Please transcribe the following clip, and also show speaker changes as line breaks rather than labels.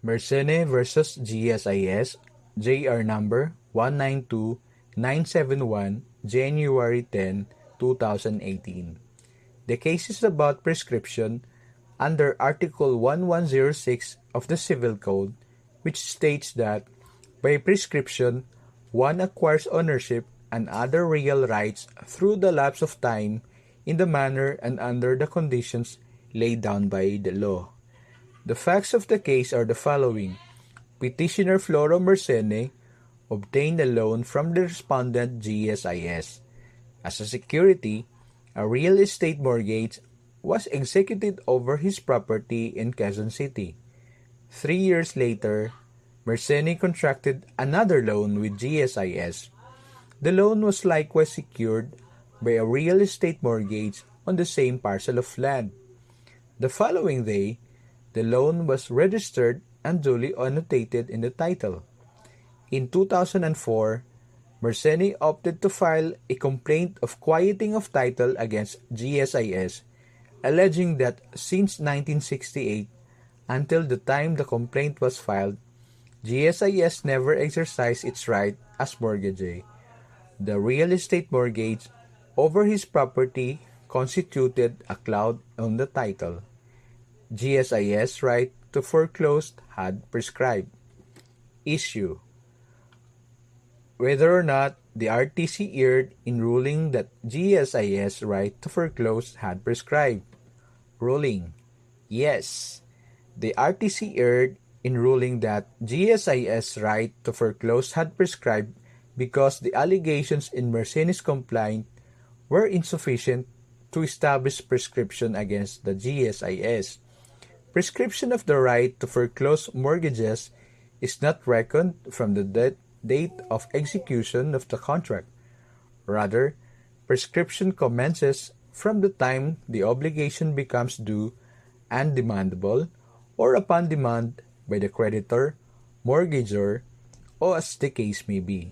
Mersenne versus GSIS, JR number 192971, January 10, 2018. The case is about prescription under Article 1106 of the Civil Code, which states that by prescription, one acquires ownership and other real rights through the lapse of time in the manner and under the conditions laid down by the law. The facts of the case are the following. Petitioner Floro Mersenne obtained a loan from the respondent GSIS. As a security, a real estate mortgage was executed over his property in Quezon City. 3 years later, Mersenne contracted another loan with GSIS. The loan was likewise secured by a real estate mortgage on the same parcel of land. The following day, the loan was registered and duly annotated in the title. In 2004, Mersenne opted to file a complaint of quieting of title against GSIS, alleging that since 1968, until the time the complaint was filed, GSIS never exercised its right as mortgagee. The real estate mortgage over his property constituted a cloud on the title. GSIS right to foreclose had prescribed. Issue: whether or not the RTC erred in ruling that GSIS right to foreclose had prescribed. Ruling: yes, the RTC erred in ruling that GSIS right to foreclose had prescribed because the allegations in Mersenne's complaint were insufficient to establish prescription against the GSIS. Prescription of the right to foreclose mortgages is not reckoned from the date of execution of the contract. Rather, prescription commences from the time the obligation becomes due and demandable, or upon demand by the creditor, mortgagor, or as the case may be.